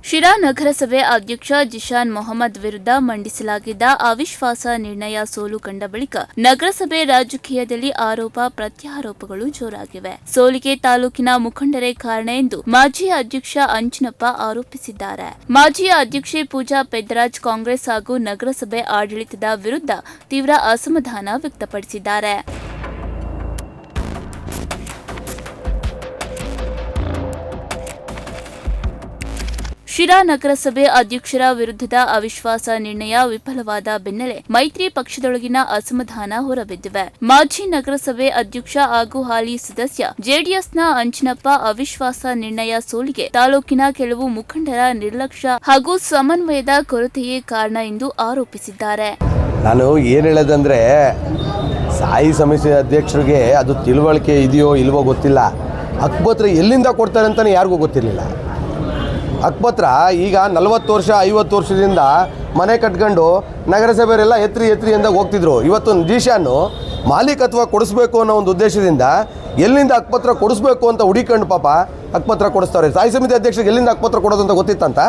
ಶಿರಾ ನಗರಸಭೆ ಅಧ್ಯಕ್ಷ ಜಿಶಾನ್ ಮೊಹಮ್ಮದ್ ವಿರುದ್ಧ ಮಂಡಿಸಲಾಗಿದ್ದ ಅವಿಶ್ವಾಸ ನಿರ್ಣಯ ಸೋಲು ಕಂಡ ಬಳಿಕ ನಗರಸಭೆ ರಾಜಕೀಯದಲ್ಲಿ ಆರೋಪ ಪ್ರತ್ಯಾರೋಪಗಳು ಜೋರಾಗಿವೆ. ಸೋಲಿಗೆ ತಾಲೂಕಿನ ಮುಖಂಡರೇ ಕಾರಣ ಎಂದು ಮಾಜಿ ಅಧ್ಯಕ್ಷ ಅಂಜಿನಪ್ಪ ಆರೋಪಿಸಿದ್ದಾರೆ. ಮಾಜಿ ಅಧ್ಯಕ್ಷೆ ಪೂಜಾ ಪೆದ್ದರಾಜ್ ಕಾಂಗ್ರೆಸ್ ಹಾಗೂ ನಗರಸಭೆ ಆಡಳಿತದ ವಿರುದ್ಧ ತೀವ್ರ ಅಸಮಾಧಾನ ವ್ಯಕ್ತಪಡಿಸಿದ್ದಾರೆ. ಶಿರಾ ನಗರಸಭೆ ಅಧ್ಯಕ್ಷರ ವಿರುದ್ಧದ ಅವಿಶ್ವಾಸ ನಿರ್ಣಯ ವಿಫಲವಾದ ಬೆನ್ನಲ್ಲೇ ಮೈತ್ರಿ ಪಕ್ಷದೊಳಗಿನ ಅಸಮಾಧಾನ ಹೊರಬಿದ್ದಿವೆ. ಮಾಜಿ ನಗರಸಭೆ ಅಧ್ಯಕ್ಷ ಹಾಗೂ ಹಾಲಿ ಸದಸ್ಯ ಜೆಡಿಎಸ್ನ ಅಂಜಿನಪ್ಪ ಅವಿಶ್ವಾಸ ನಿರ್ಣಯ ಸೋಲಿಗೆ ತಾಲೂಕಿನ ಕೆಲವು ಮುಖಂಡರ ನಿರ್ಲಕ್ಷ್ಯ ಹಾಗೂ ಸಮನ್ವಯದ ಕೊರತೆಯೇ ಕಾರಣ ಎಂದು ಆರೋಪಿಸಿದ್ದಾರೆ. ನಾನು ಏನು ಹೇಳೋದಂದ್ರೆ, ಸ್ಥಾಯಿ ಸಮಿತಿ ಅಧ್ಯಕ್ಷರಿಗೆ ಅದು ತಿಳುವಳಿಕೆ ಇದೆಯೋ ಇಲ್ವೋ ಗೊತ್ತಿಲ್ಲ. ಹಕ್ಕುಪತ್ರ ಎಲ್ಲಿಂದ ಕೊಡ್ತಾರೆ ಅಂತಲೇ ಯಾರಿಗೂ ಗೊತ್ತಿರಲಿಲ್ಲ. ಹಕ್ಕುಪತ್ರ ಈಗ 40 ವರ್ಷ 50 ವರ್ಷದಿಂದ ಮನೆ ಕಟ್ಕೊಂಡು ನಗರಸಭೆಯವರೆಲ್ಲ ಎತ್ರಿ ಎಂದಾಗ ಹೋಗ್ತಿದ್ರು. ಇವತ್ತು ಜಿಶಾನು ಮಾಲೀಕತ್ವ ಕೊಡಿಸ್ಬೇಕು ಅನ್ನೋ ಒಂದು ಉದ್ದೇಶದಿಂದ ಎಲ್ಲಿಂದ ಹಕ್ಕುಪತ್ರ ಕೊಡಿಸ್ಬೇಕು ಅಂತ ಹುಡುಕೊಂಡು ಪಾಪ ಹಕ್ಕುಪತ್ರ ಕೊಡಿಸ್ತಾರೆ. ಸ್ಥಾಯಿ ಸಮಿತಿ ಅಧ್ಯಕ್ಷರಿಗೆ ಎಲ್ಲಿಂದ ಹಕ್ಕುಪತ್ರ ಕೊಡೋದು ಅಂತ ಗೊತ್ತಿತ್ತಂತ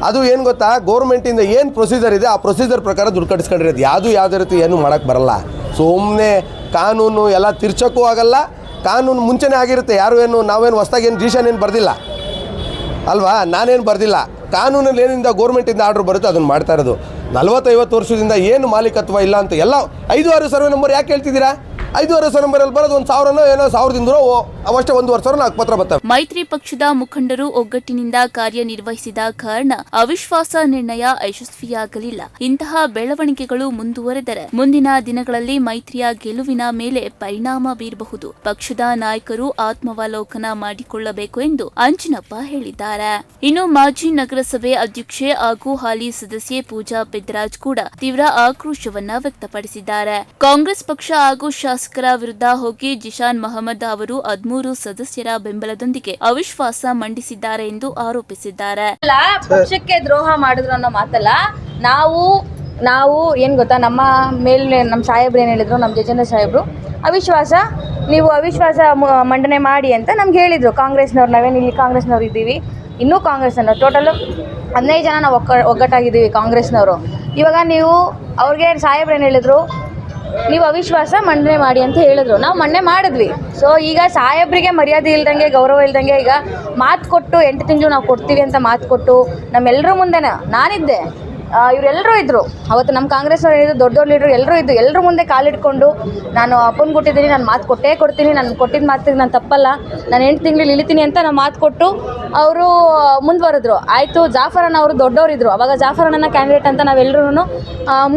ಅದು ಏನು ಗೊತ್ತಾ, ಗೌರ್ಮೆಂಟಿಂದ ಏನು ಪ್ರೊಸೀಜರ್ ಇದೆ ಆ ಪ್ರೊಸೀಜರ್ ಪ್ರಕಾರ ದುಡ್ಡು ಕಟ್ಟಿಸ್ಕೊಂಡಿರೋದು. ಯಾವುದೇ ರೀತಿ ಏನು ಮಾಡೋಕ್ಕೆ ಬರಲ್ಲ. ಸುಮ್ಮನೆ ಕಾನೂನು ಎಲ್ಲ ತಿರ್ಚೋಕ್ಕೂ ಆಗಲ್ಲ. ಕಾನೂನು ಮುಂಚೆನೇ ಆಗಿರುತ್ತೆ. ನಾವೇನು ಹೊಸ್ದಾಗಿ ಜಿಶಾನ್ ಏನು ಬರ್ದಿಲ್ಲ ಅಲ್ವಾ, ನಾನೇನು ಬರ್ದಿಲ್ಲ. ಕಾನೂನಲ್ಲಿ ಏನಿಂದ ಗೌರ್ಮೆಂಟಿಂದ ಆರ್ಡ್ರ್ ಬರುತ್ತೆ ಅದನ್ನು ಮಾಡ್ತಾ ಇರೋದು. 40-50 ವರ್ಷದಿಂದ ಏನು ಮಾಲೀಕತ್ವ ಇಲ್ಲ ಅಂತ ಎಲ್ಲ 5-6 ಸರ್ವೆ ನಂಬರ್ ಯಾಕೆ ಹೇಳ್ತಿದ್ದೀರಾ? 5-6 ಸರ್ವೆ ನಂಬರಲ್ಲಿ ಬರೋದು 1,000 ಏನೋ 1,000 ಅವಷ್ಟೇ 1 ವರ್ಷ ಹಕ್ಕುಪತ್ರ ಬರ್ತವೆ. ಮೈತ್ರಿ ಪಕ್ಷದ ಮುಖಂಡರು ಒಗ್ಗಟ್ಟಿನಿಂದ ಕಾರ್ಯನಿರ್ವಹಿಸಿದ ಕಾರಣ ಅವಿಶ್ವಾಸ ನಿರ್ಣಯ ಯಶಸ್ವಿಯಾಗಲಿಲ್ಲ. ಇಂತಹ ಬೆಳವಣಿಗೆಗಳು ಮುಂದುವರೆದರೆ ಮುಂದಿನ ದಿನಗಳಲ್ಲಿ ಮೈತ್ರಿಯ ಗೆಲುವಿನ ಮೇಲೆ ಪರಿಣಾಮ ಬೀರಬಹುದು. ಪಕ್ಷದ ನಾಯಕರು ಆತ್ಮಾವಲೋಕನ ಮಾಡಿಕೊಳ್ಳಬೇಕು ಎಂದು ಅಂಜಿನಪ್ಪ ಹೇಳಿದ್ದಾರೆ. ಇನ್ನು ಮಾಜಿ ನಗರಸಭೆ ಅಧ್ಯಕ್ಷೆ ಹಾಗೂ ಹಾಲಿ ಸದಸ್ಯೆ ಪೂಜಾ ಪೆದ್ದರಾಜ್ ಕೂಡ ತೀವ್ರ ಆಕ್ರೋಶವನ್ನ ವ್ಯಕ್ತಪಡಿಸಿದ್ದಾರೆ. ಕಾಂಗ್ರೆಸ್ ಪಕ್ಷ ಹಾಗೂ ಶಾಸಕರ ವಿರುದ್ಧ ಹೋಗಿ ಜಿಶಾನ್ ಮೊಹಮ್ಮದ್ ಅವರು 13 ಸದಸ್ಯರ ಬೆಂಬಲದೊಂದಿಗೆ ಅವಿಶ್ವಾಸ ಮಂಡಿಸಿದ್ದಾರೆ ಎಂದು ಆರೋಪಿಸಿದ್ದಾರೆ. ಪಕ್ಷಕ್ಕೆ ದ್ರೋಹ ಮಾಡಿದ್ರು ಅನ್ನೋ ಮಾತಲ್ಲ. ನಾವು ಏನ್ ಗೊತ್ತಾ, ನಮ್ಮ ಮೇಲೆ ನಮ್ಮ ಸಾಹೇಬ್ರು ಏನು ಹೇಳಿದ್ರು, ನಮ್ಮ ಜಜೇಂದ್ರ ಸಾಹೇಬ್ರು ನೀವು ಅವಿಶ್ವಾಸ ಮಂಡನೆ ಮಾಡಿ ಅಂತ ನಮ್ಗೆ ಹೇಳಿದ್ರು. ಕಾಂಗ್ರೆಸ್ನವ್ರು, ನಾವೇನು ಇಲ್ಲಿ ಕಾಂಗ್ರೆಸ್ನವ್ರು ಇದ್ದೀವಿ, ಇನ್ನೂ ಕಾಂಗ್ರೆಸ್ನವ್ರು ಟೋಟಲ್ 15 ಜನ ನಾವು ಒಗ್ಗಟ್ಟಾಗಿದ್ದೀವಿ ಕಾಂಗ್ರೆಸ್ನವರು. ಇವಾಗ ನೀವು ಅವ್ರಿಗೆ ಸಾಹೇಬ್ರು ಏನು ಹೇಳಿದ್ರು, ನೀವು ಅವಿಶ್ವಾಸ ಮಂಡನೆ ಮಾಡಿ ಅಂತ ಹೇಳಿದ್ರು. ನಾವು ಮಂಡನೆ ಮಾಡಿದ್ವಿ. ಸೊ ಈಗ ಸಾಹೇಬ್ರಿಗೆ ಮರ್ಯಾದೆ ಇಲ್ದಂಗೆ, ಗೌರವ ಇಲ್ದಂಗೆ, ಈಗ ಮಾತು ಕೊಟ್ಟು 8 ತಿಂಗಳು ನಾವು ಕೊಡ್ತೀವಿ ಅಂತ ಮಾತು ಕೊಟ್ಟು ನಮ್ಮೆಲ್ಲರೂ ಮುಂದೆನೇ ನಾನಿದ್ದೆ, ಇವರೆಲ್ಲರೂ ಇದ್ದರು. ಅವತ್ತು ನಮ್ಮ ಕಾಂಗ್ರೆಸ್ನವ್ರು ಹೇಳಿದ್ರು, ದೊಡ್ಡ ಲೀಡ್ರು ಎಲ್ಲರೂ ಇದ್ದು, ಎಲ್ಲರೂ ಮುಂದೆ ಕಾಲಿಟ್ಕೊಂಡು ನಾನು ಅಪ್ಪನ ಕೊಟ್ಟಿದ್ದೀನಿ, ನಾನು ಮಾತು ಕೊಟ್ಟೇ ಕೊಡ್ತೀನಿ, ನಾನು ಕೊಟ್ಟಿದ್ದ ಮಾತಿಗೆ ನಾನು ತಪ್ಪಲ್ಲ, ನಾನು 8 ತಿಂಗಳು ಇಳಿತೀನಿ ಅಂತ ನಾವು ಮಾತು ಕೊಟ್ಟು ಅವರು ಮುಂದುವರೆದ್ರು. ಆಯಿತು, ಜಾಫರಣ್ಣ ಅವರು ದೊಡ್ಡವರಿದ್ದರು. ಅವಾಗ ಜಾಫರಣ್ಣನ ಕ್ಯಾಂಡಿಡೇಟ್ ಅಂತ ನಾವೆಲ್ಲರೂ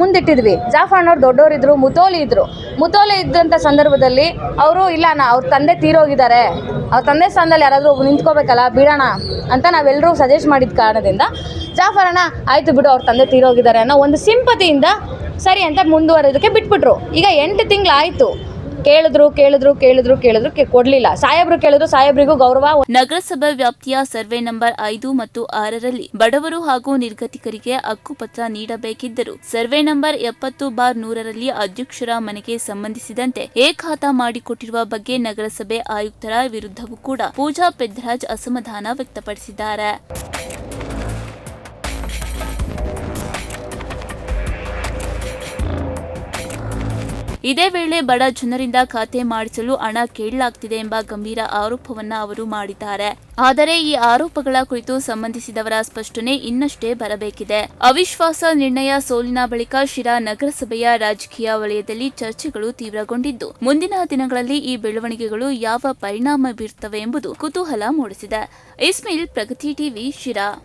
ಮುಂದಿಟ್ಟಿದ್ವಿ. ಜಾಫರಣ್ಣವ್ರು ದೊಡ್ಡವರಿದ್ದರು, ಮುತೋಲಿ ಇದ್ದಂಥ ಸಂದರ್ಭದಲ್ಲಿ ಅವರು ಇಲ್ಲ, ಅವ್ರ ತಂದೆ ತೀರೋಗಿದ್ದಾರೆ, ಅವ್ರ ತಂದೆ ಸ್ಥಾನದಲ್ಲಿ ಯಾರಾದರೂ ನಿಂತ್ಕೋಬೇಕಲ್ಲ, ಬಿಡೋಣ ಅಂತ ನಾವೆಲ್ಲರೂ ಸಜೆಸ್ಟ್ ಮಾಡಿದ ಕಾರಣದಿಂದ ಜಾಫರಣ್ಣ ಆಯಿತು ಬಿಡು, ಅವ್ರ ತಂದೆ ತೀರೋಗಿದ್ದಾರೆ ಅನ್ನೋ ಒಂದು ಸಿಂಪತಿಯಿಂದ ಸರಿ ಅಂತ ಮುಂದುವರೆದಕ್ಕೆ ಬಿಟ್ಬಿಟ್ರು. ಈಗ 8 ತಿಂಗಳು ಆಯಿತು, ಕೇಳಿದ್ರು ಕೊಡ್ಲಿಲ್ಲ. ಸಾಹೇಬ್ರು ಕೇಳಿದ್ರು, ಸಾಹೇಬ್ರಿಗೂ ಗೌರವ. ನಗರಸಭಾ ವ್ಯಾಪ್ತಿಯ ಸರ್ವೆ ನಂಬರ್ 5 ಮತ್ತು 6ರಲ್ಲಿ ಬಡವರು ಹಾಗೂ ನಿರ್ಗತಿಕರಿಗೆ ಹಕ್ಕುಪತ್ರ ನೀಡಬೇಕಿದ್ದರೂ ಸರ್ವೆ ನಂಬರ್ 70/100ರಲ್ಲಿ ಅಧ್ಯಕ್ಷರ ಮನೆಗೆ ಸಂಬಂಧಿಸಿದಂತೆ ಏಕಾತ ಮಾಡಿಕೊಟ್ಟಿರುವ ಬಗ್ಗೆ ನಗರಸಭೆ ಆಯುಕ್ತರ ವಿರುದ್ಧವೂ ಕೂಡ ಪೂಜಾ ಪೆದ್ದರಾಜ್ ಅಸಮಾಧಾನ ವ್ಯಕ್ತಪಡಿಸಿದ್ದಾರೆ. ಇದೇ ವೇಳೆ ಬಡ ಜನರಿಂದ ಖಾತೆ ಮಾಡಿಸಲು ಹಣ ಕೇಳಲಾಗ್ತಿದೆ ಎಂಬ ಗಂಭೀರ ಆರೋಪವನ್ನ ಅವರು ಮಾಡಿದ್ದಾರೆ. ಆದರೆ ಈ ಆರೋಪಗಳ ಕುರಿತು ಸಂಬಂಧಿಸಿದವರ ಸ್ಪಷ್ಟನೆ ಇನ್ನಷ್ಟೇ ಬರಬೇಕಿದೆ. ಅವಿಶ್ವಾಸ ನಿರ್ಣಯ ಸೋಲಿನ ಬಳಿಕ ಶಿರಾ ನಗರಸಭೆಯ ರಾಜಕೀಯ ವಲಯದಲ್ಲಿ ಚರ್ಚೆಗಳು ತೀವ್ರಗೊಂಡಿದ್ದು, ಮುಂದಿನ ದಿನಗಳಲ್ಲಿ ಈ ಬೆಳವಣಿಗೆಗಳು ಯಾವ ಪರಿಣಾಮ ಬೀರುತ್ತವೆ ಎಂಬುದು ಕುತೂಹಲ ಮೂಡಿಸಿದೆ. ಇಸ್ಮಾಯಿಲ್, ಪ್ರಗತಿ ಟಿವಿ, ಶಿರಾ.